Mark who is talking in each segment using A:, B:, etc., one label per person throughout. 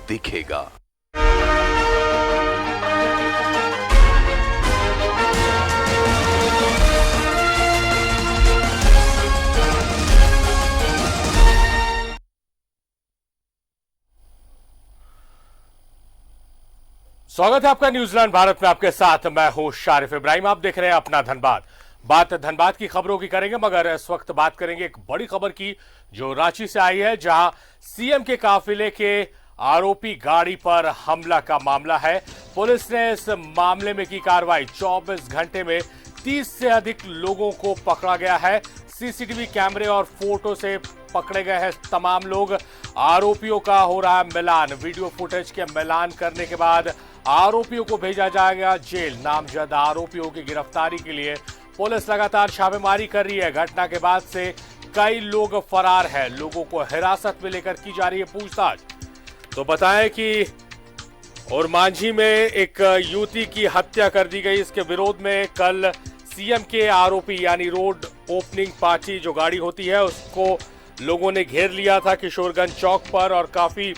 A: दिखेगा।
B: स्वागत है आपका न्यूजीलैंड भारत में। आपके साथ मैं हूं शारिफ इब्राहिम। आप देख रहे हैं अपना धनबाद। बात धनबाद की खबरों की करेंगे, मगर इस वक्त बात करेंगे एक बड़ी खबर की जो रांची से आई है, जहां सीएम के काफिले के आरोपी गाड़ी पर हमला का मामला है। पुलिस ने इस मामले में की कार्रवाई। 24 घंटे में 30 से अधिक लोगों को पकड़ा गया है। सीसीटीवी कैमरे और फोटो से पकड़े गए हैं तमाम लोग। आरोपियों का हो रहा है मिलान। वीडियो फुटेज के मिलान करने के बाद आरोपियों को भेजा जाएगा जेल। नामजद आरोपियों की गिरफ्तारी के लिए पुलिस लगातार छापेमारी कर रही है। घटना के बाद से कई लोग फरार हैं। लोगों को हिरासत में लेकर की जा रही है पूछताछ। तो बताएं कि और मांझी में एक युवती की हत्या कर दी गई। इसके विरोध में कल सीएम के आरोपी यानी रोड ओपनिंग पार्टी जो गाड़ी होती है उसको लोगों ने घेर लिया था किशोरगंज चौक पर और काफी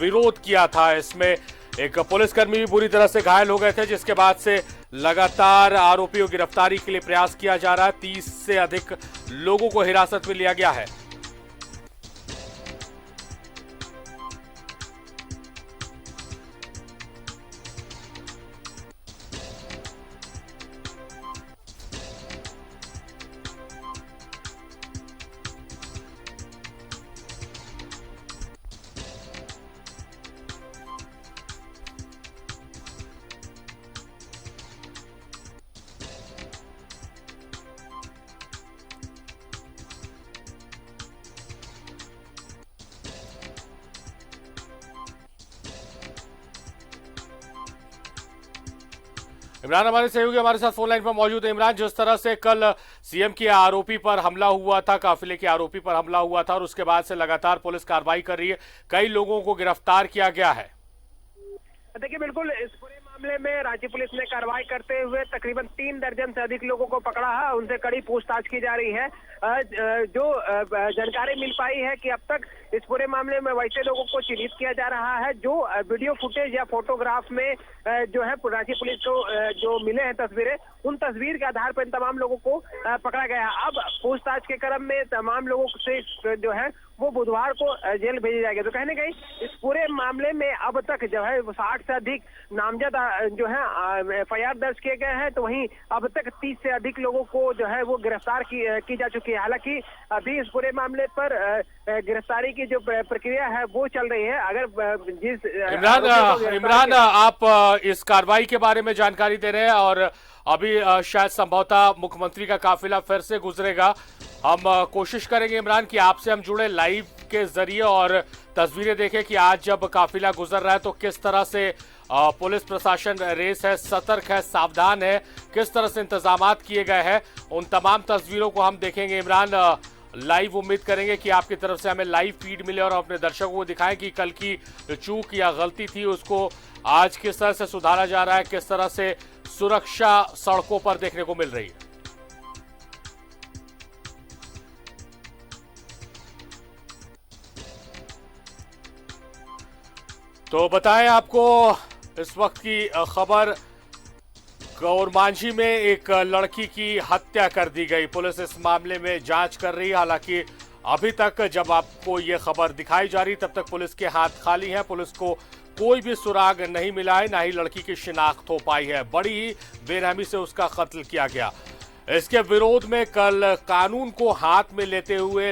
B: विरोध किया था। इसमें एक पुलिसकर्मी भी बुरी तरह से घायल हो गए थे, जिसके बाद से लगातार आरोपियों की गिरफ्तारी के लिए प्रयास किया जा रहा है। 30 से अधिक लोगों को हिरासत में लिया गया है। इमरान हमारे सहयोगी हमारे साथ फोन लाइन पर मौजूद है। इमरान, जिस तरह से कल सीएम के आरोपी पर हमला हुआ था, काफिले के आरोपी पर हमला हुआ था और उसके बाद से लगातार पुलिस कार्रवाई कर रही है, कई लोगों को गिरफ्तार किया गया है।
C: देखिए, बिल्कुल इस पूरे मामले में रांची पुलिस ने कार्रवाई करते हुए तकरीबन 3 दर्जन से अधिक लोगों को पकड़ा है। उनसे कड़ी पूछताछ की जा रही है। जो जानकारी मिल पाई है कि अब तक इस पूरे मामले में वैसे लोगों को चिन्हित किया जा रहा है जो वीडियो फुटेज या फोटोग्राफ में जो है रांची पुलिस को जो मिले हैं तस्वीरें, उन तस्वीर के आधार पर इन तमाम लोगों को पकड़ा गया है। अब पूछताछ के क्रम में तमाम लोगों से जो है वो बुधवार को जेल भेजे जाएंगे। तो कहने गई इस पूरे मामले में अब तक जो है 60 से अधिक नामजद जो है FIR दर्ज किए गए हैं। तो वहीं अब तक 30 से अधिक लोगों को जो है वो गिरफ्तार की जा चुकी है। हालांकि अभी इस पूरे मामले पर गिरफ्तारी की जो प्रक्रिया है वो चल रही है। अगर जिस
B: इमरान आप इस कार्रवाई के बारे में जानकारी दे रहे हैं और अभी शायद संभवतः मुख्यमंत्री का काफिला फिर से गुजरेगा। हम कोशिश करेंगे इमरान कि आपसे हम जुड़े लाइव के जरिए और तस्वीरें देखें कि आज जब काफिला गुजर रहा है तो किस तरह से पुलिस प्रशासन रेस है, सतर्क है, सावधान है, किस तरह से इंतजामात किए गए हैं। उन तमाम तस्वीरों को हम देखेंगे इमरान लाइव। उम्मीद करेंगे कि आपकी तरफ से हमें लाइव फीड मिले और अपने दर्शकों को दिखाएं कि कल की जो चूक या गलती थी उसको आज किस तरह से सुधारा जा रहा है, किस तरह से सुरक्षा सड़कों पर देखने को मिल रही है। तो बताएं आपको इस वक्त की खबर। गौरमांझी में एक लड़की की हत्या कर दी गई। पुलिस इस मामले में जांच कर रही है। हालांकि अभी तक जब आपको ये खबर दिखाई जा रही तब तक पुलिस के हाथ खाली हैं। पुलिस को कोई भी सुराग नहीं मिला है, ना ही लड़की की शिनाख्त हो पाई है। बड़ी ही बेरहमी से उसका कत्ल किया गया। इसके विरोध में कल कानून को हाथ में लेते हुए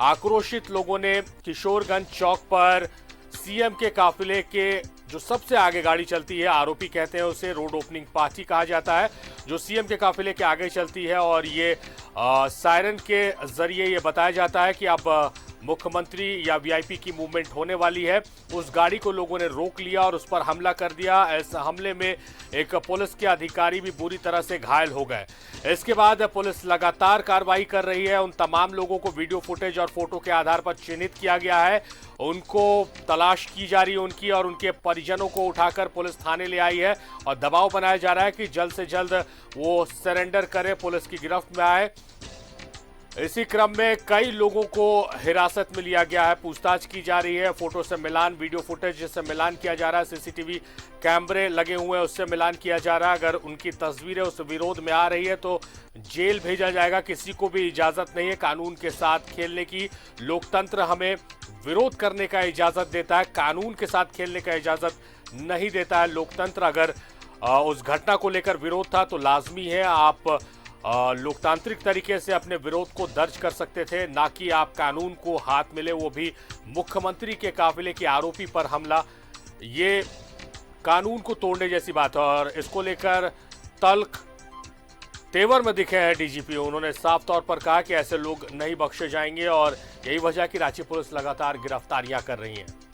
B: आक्रोशित लोगों ने किशोरगंज चौक पर सीएम के काफिले के जो सबसे आगे गाड़ी चलती है, आरोपी कहते हैं उसे, रोड ओपनिंग पार्टी कहा जाता है, जो सीएम के काफिले के आगे चलती है और ये सायरन के जरिए ये बताया जाता है कि अब मुख्यमंत्री या वीआईपी की मूवमेंट होने वाली है। उस गाड़ी को लोगों ने रोक लिया और उस पर हमला कर दिया। इस हमले में एक पुलिस के अधिकारी भी बुरी तरह से घायल हो गए। इसके बाद पुलिस लगातार कार्रवाई कर रही है। उन तमाम लोगों को वीडियो फुटेज और फोटो के आधार पर चिन्हित किया गया है। उनको तलाश की जा रही है उनकी, और उनके परिजनों को उठाकर पुलिस थाने ले आई है और दबाव बनाया जा रहा है कि जल्द से जल्द वो सरेंडर करे, पुलिस की गिरफ्त में आए। इसी क्रम में कई लोगों को हिरासत में लिया गया है, पूछताछ की जा रही है। फोटो से मिलान, वीडियो फुटेज से मिलान किया जा रहा है, सीसीटीवी कैमरे लगे हुए हैं उससे मिलान किया जा रहा है। अगर उनकी तस्वीरें उस विरोध में आ रही है तो जेल भेजा जाएगा। किसी को भी इजाजत नहीं है कानून के साथ खेलने की। लोकतंत्र हमें विरोध करने का इजाजत देता है, कानून के साथ खेलने का इजाजत नहीं देता है लोकतंत्र। अगर उस घटना को लेकर विरोध था तो लाजमी है आप लोकतांत्रिक तरीके से अपने विरोध को दर्ज कर सकते थे, ना कि आप कानून को हाथ मिले, वो भी मुख्यमंत्री के काफिले के आरोपी पर हमला। ये कानून को तोड़ने जैसी बात है और इसको लेकर तल्ख तेवर में दिखे हैं डीजीपी। उन्होंने साफ तौर पर कहा कि ऐसे लोग नहीं बख्शे जाएंगे और यही वजह कि रांची पुलिस लगातार गिरफ्तारियां कर रही है।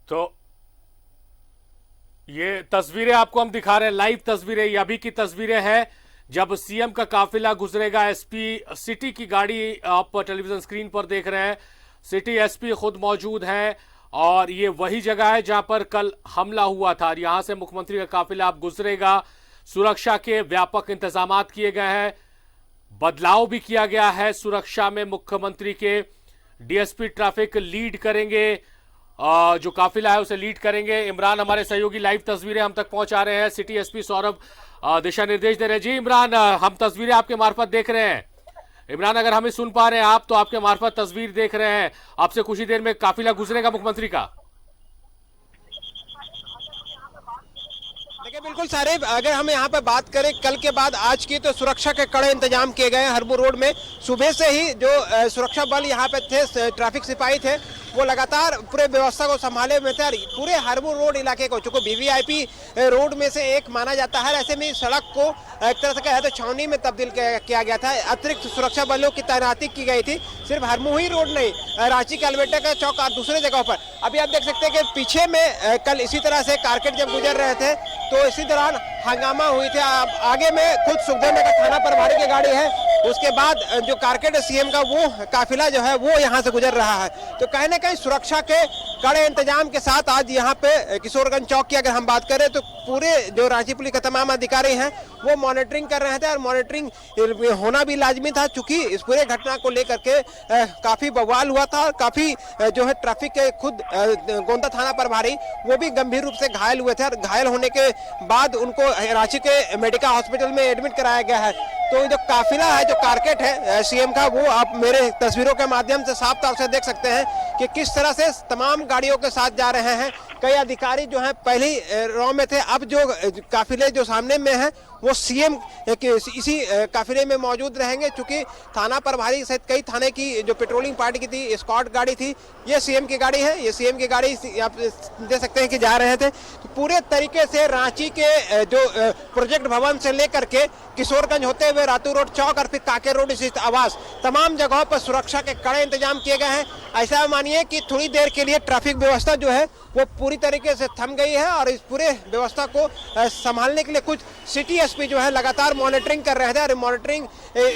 B: तो ये तस्वीरें आपको हम दिखा रहे हैं, लाइव तस्वीरें, ये अभी की तस्वीरें हैं जब सीएम का काफिला गुजरेगा। एसपी सिटी की गाड़ी आप टेलीविजन स्क्रीन पर देख रहे हैं। सिटी एसपी खुद मौजूद हैं और ये वही जगह है जहां पर कल हमला हुआ था। यहां से मुख्यमंत्री का काफिला अब गुजरेगा। सुरक्षा के व्यापक इंतजाम किए गए हैं, बदलाव भी किया गया है सुरक्षा में। मुख्यमंत्री के डीएसपी ट्रैफिक लीड करेंगे, जो काफिला है उसे लीड करेंगे। इमरान हमारे सहयोगी लाइव तस्वीरें हम तक पहुंचा रहे हैं। सिटी एसपी सौरभ दिशा निर्देश दे रहे हैं। जी इमरान, हम तस्वीरें आपके मार्फत देख रहे हैं। इमरान, अगर हमें सुन पा रहे हैं आप तो आपके मार्फत तस्वीर देख रहे हैं। आपसे कुछ ही देर में काफिला गुजरेगा मुख्यमंत्री का।
A: देखिए बिल्कुल सारिफ, अगर हम यहाँ पे बात करें कल के बाद आज की, तो सुरक्षा के कड़े इंतजाम किए गए हैं। हरमू रोड में सुबह से ही जो सुरक्षा बल यहाँ पे थे, ट्रैफिक सिपाही थे, वो लगातार पूरे व्यवस्था को संभाले हुए थे। पूरे हरमू रोड इलाके को, चूंकि वीवीआईपी रोड में से एक माना जाता है, ऐसे में सड़क को एक तरह से कहे तो छावनी में तब्दील किया गया था। अतिरिक्त सुरक्षा बलों की तैनाती की गई थी। सिर्फ हरमू ही रोड नहीं, रांची कैलवेटा का चौक और दूसरे जगहों पर। अभी आप देख सकते हैं कि पीछे में कल इसी तरह से कारकेट जब गुजर रहे थे तो इसी दौरान हंगामा हुई थी। आगे में खुद सुखदेव नगर थाना प्रभारी की गाड़ी है, उसके बाद जो कारकेट सीएम का वो काफिला जो है वो यहाँ से गुजर रहा है। तो कहीं ना कहीं सुरक्षा के कड़े इंतजाम के साथ आज यहाँ पे किशोरगंज चौक की अगर हम बात करें तो पूरे जो रांची पुलिस के तमाम अधिकारी हैं वो मॉनिटरिंग कर रहे थे। और मॉनिटरिंग होना भी लाजमी था, चूंकि इस पूरे घटना को लेकर के काफी बवाल हुआ था और काफी जो है ट्रैफिक के खुद गोंदा थाना प्रभारी वो भी गंभीर रूप से घायल हुए थे। और घायल होने के बाद उनको रांची के मेडिकल हॉस्पिटल में एडमिट कराया गया है। तो जो काफिला है, जो कारकेट है सीएम का, वो आप मेरे तस्वीरों के माध्यम से साफ तौर से देख सकते हैं कि किस तरह से तमाम गाड़ियों के साथ जा रहे हैं। कई अधिकारी जो हैं पहली रॉ में थे, अब जो काफिले जो सामने में है वो सीएम इसी काफिले में मौजूद रहेंगे। चूंकि थाना प्रभारी सहित कई थाने की जो पेट्रोलिंग पार्टी की थी, स्कॉट गाड़ी थी, ये सीएम की गाड़ी है। ये सीएम की गाड़ी आप देख सकते हैं कि जा रहे थे। तो पूरे तरीके से रांची के जो प्रोजेक्ट भवन से लेकर के किशोरगंज होते हुए रातू रोड चौक और फिर काके रोड स्थित आवास, तमाम जगहों पर सुरक्षा के कड़े इंतजाम किए गए हैं। ऐसा मानिए कि थोड़ी देर के लिए ट्रैफिक व्यवस्था जो है वो पूरी तरीके से थम गई है। और इस पूरे व्यवस्था को संभालने के लिए कुछ सिटी एसपी जो है लगातार मॉनिटरिंग कर रहे थे। और मॉनिटरिंग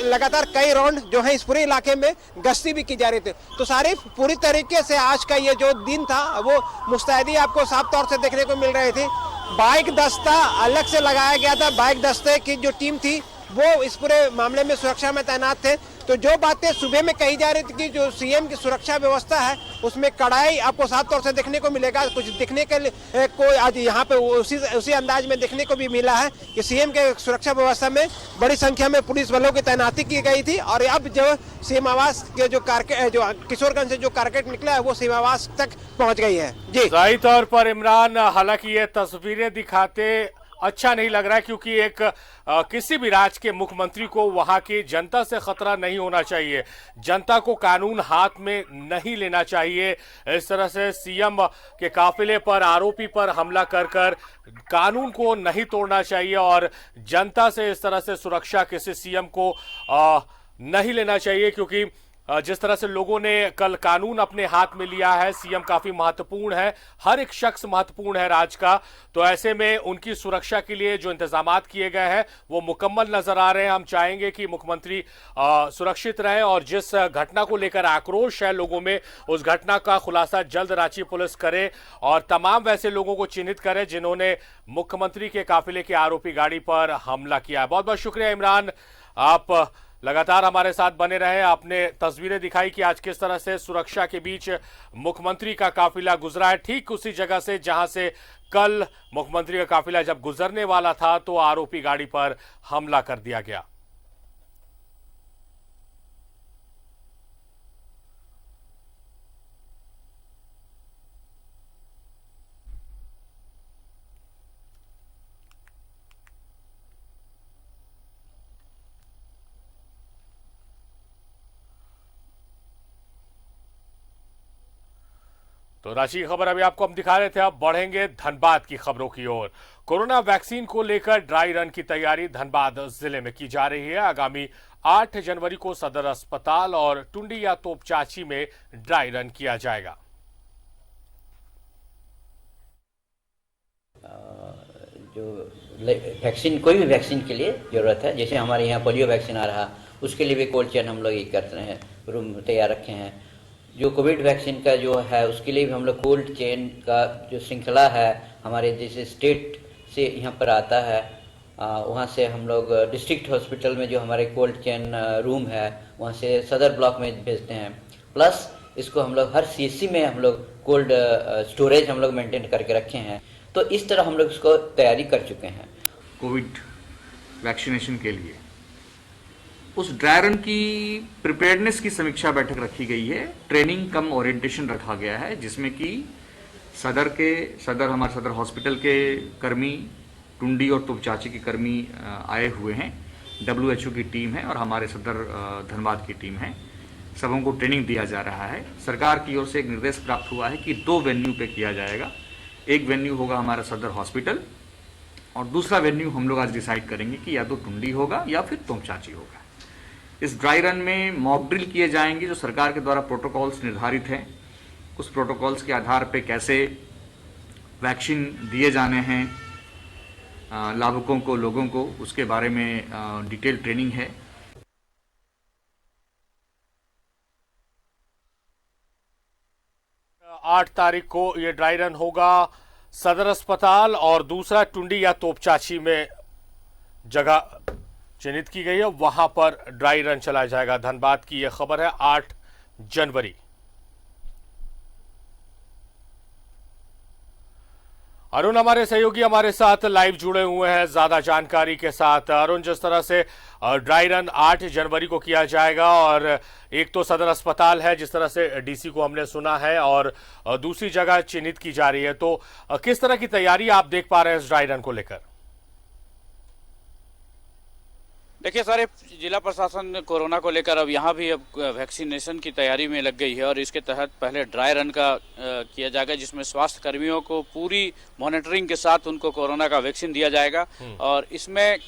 A: लगातार कई राउंड जो है इस पूरे इलाके में गश्ती भी की जा रही थी। तो सारिफ, पूरी तरीके से आज का ये जो दिन था वो मुस्तैदी आपको साफ तौर से देखने को मिल रही थी। बाइक दस्ता अलग से लगाया गया था। बाइक दस्ते की जो टीम थी वो इस पूरे मामले में सुरक्षा में तैनात थे। तो जो बातें सुबह में कही जा रही थी कि जो सीएम की सुरक्षा व्यवस्था है उसमें कड़ाई आपको साफ तौर से देखने को मिलेगा। कुछ दिखने के लिए कोई आज यहाँ पे उसी अंदाज में देखने को भी मिला है कि सीएम के सुरक्षा व्यवस्था में बड़ी संख्या में पुलिस बलों की तैनाती की गई थी। और अब जो सीएम आवास के जो किशोरगंज से जो कारकेट निकला है वो सीएम आवास तक पहुंच गई है। जी
B: सही तौर पर इमरान, हालांकि ये तस्वीरें दिखाते अच्छा नहीं लग रहा है क्योंकि एक किसी भी राज्य के मुख्यमंत्री को वहां की जनता से खतरा नहीं होना चाहिए। जनता को कानून हाथ में नहीं लेना चाहिए। इस तरह से सीएम के काफिले पर, आरोपी पर हमला कर कानून को नहीं तोड़ना चाहिए और जनता से इस तरह से सुरक्षा किसी सीएम को नहीं लेना चाहिए, क्योंकि जिस तरह से लोगों ने कल कानून अपने हाथ में लिया है, सीएम काफी महत्वपूर्ण है, हर एक शख्स महत्वपूर्ण है राज्य का, तो ऐसे में उनकी सुरक्षा के लिए जो इंतजामात किए गए हैं वो मुकम्मल नजर आ रहे हैं। हम चाहेंगे कि मुख्यमंत्री सुरक्षित रहे और जिस घटना को लेकर आक्रोश है लोगों में, उस घटना का खुलासा जल्द रांची पुलिस करे और तमाम वैसे लोगों को चिन्हित करे जिन्होंने मुख्यमंत्री के काफिले की आरोपी गाड़ी पर हमला किया है। बहुत बहुत शुक्रिया इमरान, आप लगातार हमारे साथ बने रहे। आपने तस्वीरें दिखाई कि आज किस तरह से सुरक्षा के बीच मुख्यमंत्री का काफिला गुजरा है, ठीक उसी जगह से जहां से कल मुख्यमंत्री का काफिला जब गुजरने वाला था तो आरोपी गाड़ी पर हमला कर दिया गया। तो रांची की खबर अभी आपको हम दिखा रहे थे। अब बढ़ेंगे धनबाद की खबरों की ओर। कोरोना वैक्सीन को लेकर ड्राई रन की तैयारी धनबाद जिले में की जा रही है। आगामी 8 जनवरी को सदर अस्पताल और टुंडी या तोपचाची में ड्राई रन किया जाएगा।
D: जो वैक्सीन, कोई भी वैक्सीन के लिए ज़रूरत है, जैसे हमारे यहाँ पोलियो वैक्सीन आ रहा, उसके लिए भी कोल्ड चेन हम लोग ये करते हैं, रूम तैयार रखे हैं। जो कोविड वैक्सीन का जो है उसके लिए भी हम लोग कोल्ड चेन का जो श्रृंखला है, हमारे जैसे स्टेट से यहाँ पर आता है, वहाँ से हम लोग डिस्ट्रिक्ट हॉस्पिटल में जो हमारे कोल्ड चेन रूम है वहाँ से सदर ब्लॉक में भेजते हैं। प्लस इसको हम लोग हर सीएससी में हम लोग कोल्ड स्टोरेज हम लोग मेंटेन करके रखे हैं। तो इस तरह हम लोग इसको तैयारी कर चुके हैं।
E: कोविड वैक्सीनेशन के लिए उस ड्राई रन की प्रिपेयर्डनेस की समीक्षा बैठक रखी गई है। ट्रेनिंग कम ओरिएंटेशन रखा गया है, जिसमें कि हमारे सदर हॉस्पिटल के कर्मी, टुंडी और तुपचाची के कर्मी आए हुए हैं। WHO की टीम है और हमारे सदर धनबाद की टीम है। सबों को ट्रेनिंग दिया जा रहा है। सरकार की ओर से एक निर्देश प्राप्त हुआ है कि 2 वेन्यू पे किया जाएगा। एक वेन्यू होगा हमारा सदर हॉस्पिटल और दूसरा वेन्यू हम लोग आज डिसाइड करेंगे कि या तो टुंडी होगा या फिर तुपचाची होगा। इस ड्राई रन में मॉक ड्रिल किए जाएंगे। जो सरकार के द्वारा प्रोटोकॉल्स निर्धारित हैं, उस प्रोटोकॉल्स के आधार पे कैसे वैक्सीन दिए जाने हैं लाभुकों को, लोगों को, उसके बारे में डिटेल ट्रेनिंग है।
B: 8 तारीख को ये ड्राई रन होगा सदर अस्पताल और दूसरा टुंडी या तोपचाची में जगह चिन्हित की गई है, वहां पर ड्राई रन चलाया जाएगा। धनबाद की यह खबर है। 8 जनवरी। अरुण हमारे सहयोगी हमारे साथ लाइव जुड़े हुए हैं ज्यादा जानकारी के साथ। अरुण, जिस तरह से ड्राई रन 8 जनवरी को किया जाएगा और एक तो सदर अस्पताल है जिस तरह से डीसी को हमने सुना है और दूसरी जगह चिन्हित की जा रही है, तो किस तरह की तैयारी आप देख पा रहे हैं इस ड्राई रन को लेकर?
F: देखिए, सारे जिला प्रशासन कोरोना को लेकर अब यहाँ भी अब वैक्सीनेशन की तैयारी में लग गई है और इसके तहत पहले ड्राई रन का किया जाएगा, जिसमें स्वास्थ्य कर्मियों को पूरी मॉनिटरिंग के साथ उनको कोरोना का वैक्सीन दिया जाएगा। और इसमें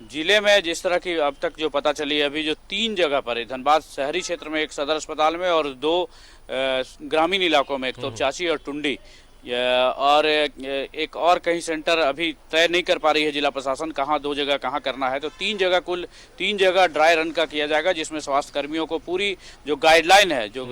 F: जिले में जिस तरह की अब तक जो पता चली है, अभी जो 3 जगह पर है, धनबाद शहरी क्षेत्र में एक सदर अस्पताल में और 2 ग्रामीण इलाकों में, एक तोपचाची और टुंडी, और एक और कहीं सेंटर अभी तय नहीं कर पा रही है जिला प्रशासन कहाँ 2 जगह कहाँ करना है। तो 3 जगह, कुल 3 जगह ड्राई रन का किया जाएगा, जिसमें स्वास्थ्य कर्मियों को पूरी जो गाइडलाइन है, जो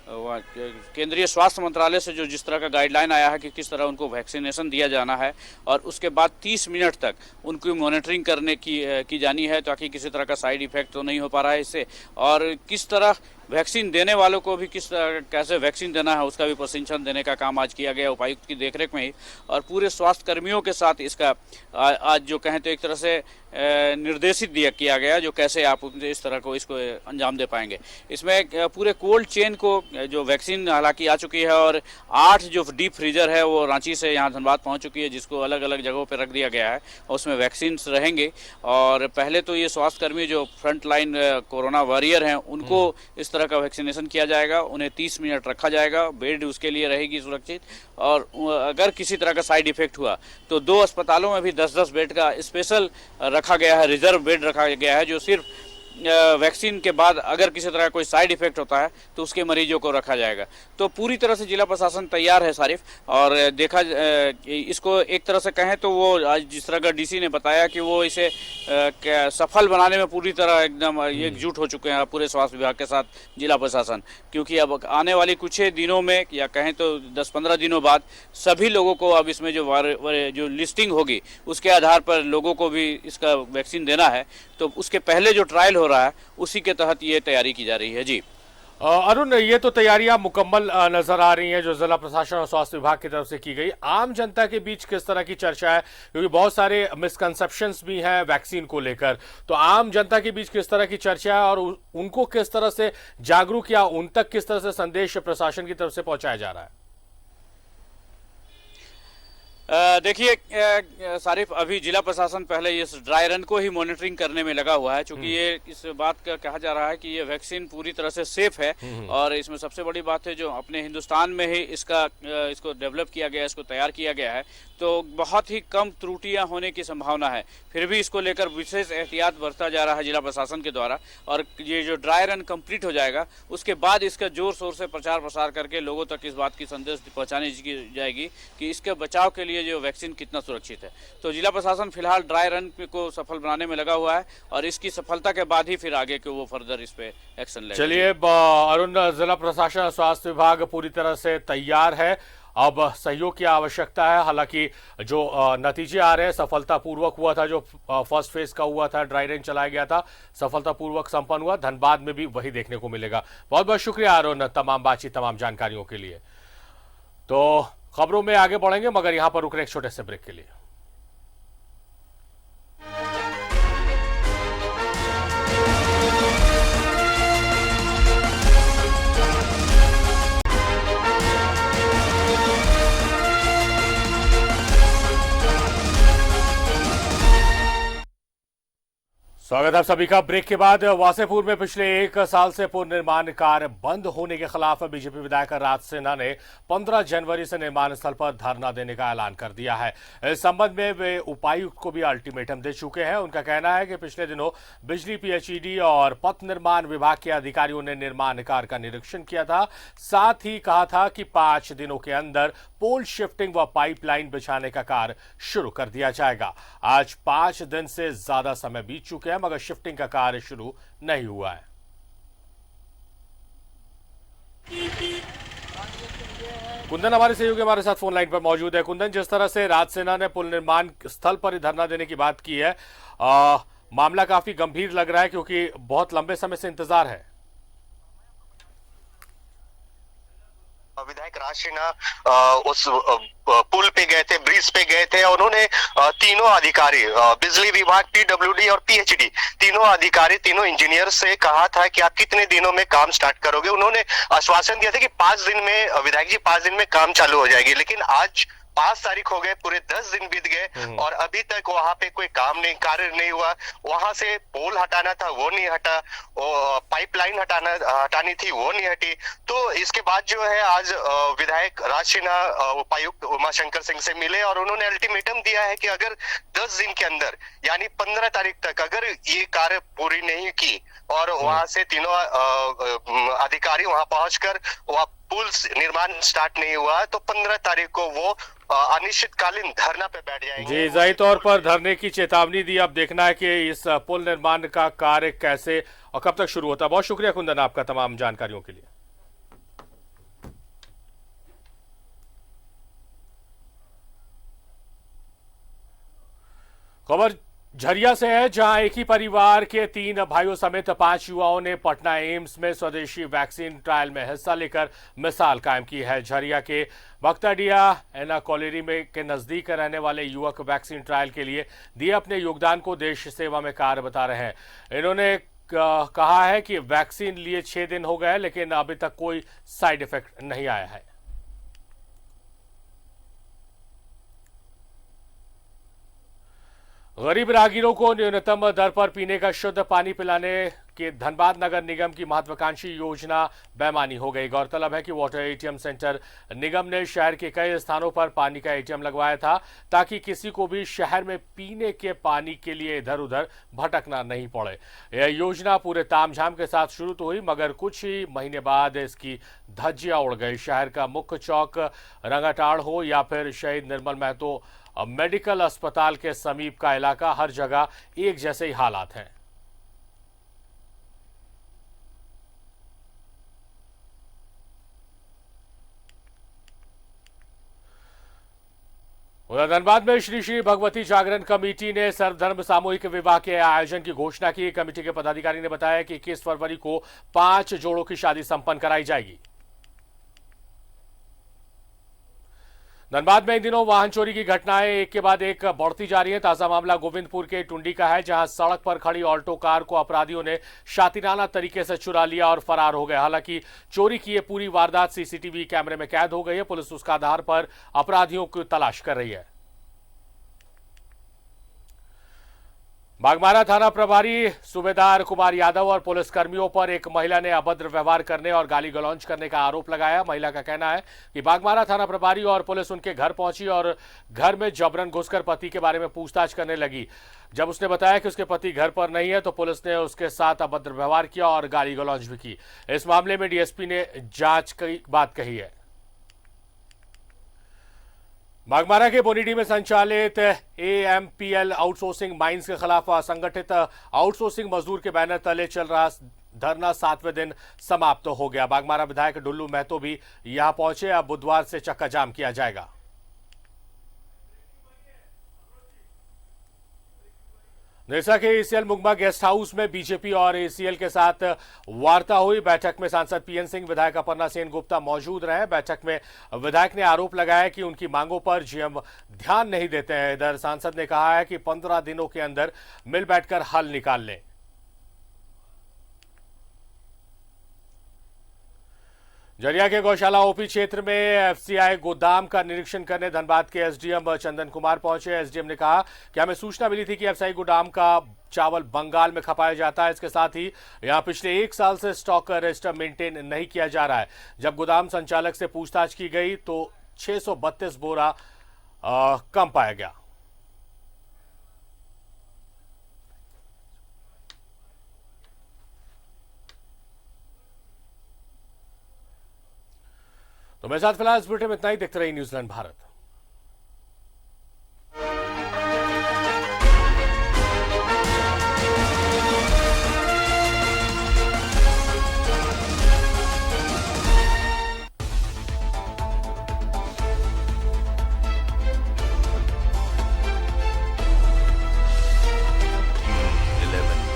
F: केंद्रीय स्वास्थ्य मंत्रालय से जो जिस तरह का गाइडलाइन आया है कि किस तरह उनको वैक्सीनेशन दिया जाना है और उसके बाद 30 मिनट तक उनकी मॉनिटरिंग करने की जानी है, ताकि किसी तरह का साइड इफेक्ट तो नहीं हो पा रहा है इससे। और किस तरह वैक्सीन देने वालों को भी कैसे वैक्सीन देना है उसका भी प्रशिक्षण देने का काम आज किया गया उपायुक्त की देखरेख में ही। और पूरे स्वास्थ्य कर्मियों के साथ इसका आज जो कहें तो एक तरह से निर्देशित किया गया, जो कैसे आप इस तरह को इसको अंजाम दे पाएंगे। इसमें पूरे कोल्ड चेन को जो वैक्सीन हालांकि आ चुकी है और 8 जो डीप फ्रीजर है वो रांची से यहाँ धनबाद पहुँच चुकी है, जिसको अलग अलग जगहों पर रख दिया गया है और उसमें वैक्सीन रहेंगे। और पहले तो ये स्वास्थ्य कर्मी जो फ्रंट लाइन कोरोना वॉरियर हैं उनको इस तरह का वैक्सीनेशन किया जाएगा, उन्हें 30 मिनट रखा जाएगा, बेड उसके लिए रहेगी सुरक्षित। और अगर किसी तरह का साइड इफेक्ट हुआ तो 2 अस्पतालों में भी 10-10 बेड का स्पेशल रखा गया है, रिजर्व बेड रखा गया है, जो सिर्फ वैक्सीन के बाद अगर किसी तरह कोई साइड इफेक्ट होता है तो उसके मरीजों को रखा जाएगा। तो पूरी तरह से जिला प्रशासन तैयार है सारिफ, और देखा इसको एक तरह से कहें तो वो आज जिस तरह का डीसी ने बताया कि वो इसे सफल बनाने में पूरी तरह एकदम एकजुट हो चुके हैं पूरे स्वास्थ्य विभाग के साथ जिला प्रशासन, क्योंकि अब आने वाली कुछ ही दिनों में या कहें तो 10-15 दिनों बाद सभी लोगों को अब इसमें जो लिस्टिंग होगी उसके आधार पर लोगों को भी इसका वैक्सीन देना है। तो उसके पहले जो ट्रायल हो रहा है उसी के तहत ये तैयारी की जा रही है। जी
B: अरुण, ये तो तैयारियां मुकम्मल नजर आ रही हैं जो जिला प्रशासन और स्वास्थ्य विभाग की तरफ से की गई। आम जनता के बीच किस तरह की चर्चा है, क्योंकि बहुत सारे मिसकंसेप्शंस भी हैं वैक्सीन को लेकर, तो आम जनता के बीच किस तरह की चर्चा है और उनको किस तरह से जागरूक या उन तक किस तरह से संदेश प्रशासन की तरफ से पहुंचाया जा रहा है?
F: देखिए सारिफ, अभी जिला प्रशासन पहले इस ड्राई रन को ही मॉनिटरिंग करने में लगा हुआ है, क्योंकि ये इस बात का कहा जा रहा है कि ये वैक्सीन पूरी तरह से सेफ है। और इसमें सबसे बड़ी बात है जो अपने हिंदुस्तान में ही इसको डेवलप किया गया है, इसको तैयार किया गया है, तो बहुत ही कम त्रुटियां होने की संभावना है। फिर भी इसको लेकर विशेष एहतियात बरता जा रहा है जिला प्रशासन के द्वारा, और ये जो ड्राई रन कंप्लीट हो जाएगा उसके बाद इसका जोर शोर से प्रचार प्रसार करके लोगों तक इस बात की संदेश पहुंचाने जाएगी कि इसके बचाव के लिए जो वैक्सीन कितना सुरक्षित है। तो जिला प्रशासन फिलहाल ड्राई रन को सफल बनाने में लगा हुआ है, और इसकी सफलता के बाद ही फिर आगे के वो फर्दर इस पे एक्शन लेगा।
B: चलिए अरुण, जिला प्रशासन स्वास्थ्य विभाग पूरी तरह से तैयार है, अब सहयोग की आवश्यकता है। हालांकि जो नतीजे आ रहे हैं सफलतापूर्वक हुआ था, जो फर्स्ट फेज का हुआ था, ड्राई रन चलाया गया था, सफलतापूर्वक संपन्न हुआ। धनबाद में भी वही देखने को मिलेगा। बहुत बहुत शुक्रिया अरुण तमाम बातचीत तमाम जानकारियों के लिए। तो खबरों में आगे बढ़ेंगे, मगर यहां पर रुक रहे एक छोटे से ब्रेक के लिए। स्वागत है आप सभी का। ब्रेक के बाद वासेपुर में पिछले 1 साल से पुनर्निर्माण कार्य बंद होने के खिलाफ बीजेपी विधायक राज सिन्हा ने 15 जनवरी से निर्माण स्थल पर धरना देने का ऐलान कर दिया है। इस संबंध में वे उपायुक्त को भी अल्टीमेटम दे चुके हैं। उनका कहना है कि पिछले दिनों बिजली, पीएचईडी और पथ निर्माण विभाग के अधिकारियों ने निर्माण कार्य का निरीक्षण किया था। साथ ही कहा था कि 5 दिनों के अंदर पोल शिफ्टिंग व पाइपलाइन बिछाने का कार्य शुरू कर दिया जाएगा। आज 5 दिन से ज्यादा समय बीत चुके हैं, मगर शिफ्टिंग का कार्य शुरू नहीं हुआ है। कुंदन हमारे सहयोगी हमारे साथ फोन लाइन पर मौजूद है। कुंदन, जिस तरह से राज सिन्हा ने पुल निर्माण स्थल पर ही धरना देने की बात की है, मामला काफी गंभीर लग रहा है क्योंकि बहुत लंबे समय से इंतजार है।
G: विधायक राज सिन्हा उस पुल पे गए थे, ब्रिज पे गए थे, और उन्होंने तीनों अधिकारी, बिजली विभाग, पीडब्ल्यूडी और पीएचडी, तीनों अधिकारी, तीनों इंजीनियर से कहा था कि आप कितने दिनों में काम स्टार्ट करोगे। उन्होंने आश्वासन दिया था कि 5 दिन में, विधायक जी 5 दिन में काम चालू हो जाएगी, लेकिन आज 5 तारीख हो गए, पूरे 10 दिन बीत गए और अभी तक वहां पे कोई काम नहीं, कार्य नहीं हुआ। वहां से पोल हटाना था वो नहीं हटा, पाइपलाइन हटानी थी वो नहीं हटी। तो इसके बाद जो है आज विधायक राज सिन्हा उपायुक्त उमाशंकर सिंह से मिले और उन्होंने अल्टीमेटम दिया है कि अगर 10 दिन के अंदर यानी 15 तारीख तक अगर ये कार्य पूरी नहीं की और वहां से तीनों अधिकारी वहां पहुंचकर वहां पुल निर्माण स्टार्ट नहीं हुआ तो 15 तारीख को वो अनिश्चितकालीन धरना पे बैठ जाएंगे।
B: जी, जाहिर तौर पर धरने की चेतावनी दी। अब देखना है कि इस पुल निर्माण का कार्य कैसे और कब तक शुरू होता है। बहुत शुक्रिया कुंदन आपका तमाम जानकारियों के लिए। खबर झरिया से है, जहां एक ही परिवार के 3 भाइयों समेत 5 युवाओं ने पटना एम्स में स्वदेशी वैक्सीन ट्रायल में हिस्सा लेकर मिसाल कायम की है। झरिया के बख्ताडिया एना कॉलोनी में के नजदीक रहने वाले युवक वैक्सीन ट्रायल के लिए दिए अपने योगदान को देश सेवा में कार्य बता रहे हैं। इन्होंने कहा है कि वैक्सीन लिए 6 दिन हो गए, लेकिन अभी तक कोई साइड इफेक्ट नहीं आया है। गरीब राहगीरों को न्यूनतम दर पर पीने का शुद्ध पानी पिलाने कि धनबाद नगर निगम की महत्वाकांक्षी योजना बेमानी हो गई। गौरतलब है कि वाटर एटीएम सेंटर निगम ने शहर के कई स्थानों पर पानी का एटीएम लगवाया था ताकि किसी को भी शहर में पीने के पानी के लिए इधर उधर भटकना नहीं पड़े। यह योजना पूरे तामझाम के साथ शुरू तो हुई मगर कुछ ही महीने बाद इसकी धज्जियां उड़ गई। शहर का मुख्य चौक रंगाटाड़ हो या फिर शहीद निर्मल महतो मेडिकल अस्पताल के समीप का इलाका, हर जगह एक जैसे ही हालात हैं। उधर धनबाद में श्री श्री भगवती जागरण कमेटी ने सर्वधर्म सामूहिक विवाह के आयोजन की घोषणा की। कमेटी के पदाधिकारी ने बताया कि 21 फरवरी को 5 जोड़ों की शादी संपन्न कराई जाएगी। धनबाद में इन दिनों वाहन चोरी की घटनाएं एक के बाद एक बढ़ती जा रही हैं। ताजा मामला गोविंदपुर के टुंडी का है, जहां सड़क पर खड़ी ऑल्टो कार को अपराधियों ने शातिराना तरीके से चुरा लिया और फरार हो गए। हालांकि चोरी की ये पूरी वारदात सीसीटीवी कैमरे में कैद हो गई है। पुलिस उसका आधार पर अपराधियों की तलाश कर रही है। बागमारा थाना प्रभारी सूबेदार कुमार यादव और पुलिसकर्मियों पर एक महिला ने अभद्र व्यवहार करने और गाली गलौज करने का आरोप लगाया। महिला का कहना है कि बागमारा थाना प्रभारी और पुलिस उनके घर पहुंची और घर में जबरन घुसकर पति के बारे में पूछताछ करने लगी। जब उसने बताया कि उसके पति घर पर नहीं है तो पुलिस ने उसके साथ अभद्र व्यवहार किया और गाली गलौज भी की। इस मामले में डीएसपी ने जांच की बात कही है। बागमारा के बोनीडी में संचालित एएमपीएल आउटसोर्सिंग माइंस के खिलाफ असंगठित आउटसोर्सिंग मजदूर के बैनर तले चल रहा धरना 7वें दिन समाप्त हो गया। बागमारा विधायक डुल्लू महतो भी यहां पहुंचे। अब बुधवार से चक्का जाम किया जाएगा। निरसा के एसीएल मुगमा गेस्ट हाउस में बीजेपी और एसीएल के साथ वार्ता हुई। बैठक में सांसद पीएन सिंह, विधायक अपर्णा सेन गुप्ता मौजूद रहे। बैठक में विधायक ने आरोप लगाया कि उनकी मांगों पर जीएम ध्यान नहीं देते हैं। इधर सांसद ने कहा है कि 15 दिनों के अंदर मिल बैठकर हल निकाल लें। झरिया के गौशाला ओपी क्षेत्र में एफसीआई गोदाम का निरीक्षण करने धनबाद के एसडीएम चंदन कुमार पहुंचे। एसडीएम ने कहा कि हमें सूचना मिली थी कि एफसीआई गोदाम का चावल बंगाल में खपाया जाता है। इसके साथ ही यहां पिछले 1 साल से स्टॉक रजिस्टर मेंटेन नहीं किया जा रहा है। जब गोदाम संचालक से पूछताछ की गई तो 632 बोरा कम पाया गया। तो मेरे साथ फिलहाल इस बुलेटिन में इतना ही। देखते रहिए न्यूजीलैंड भारत।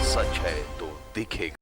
H: सच है तो दिखेगा।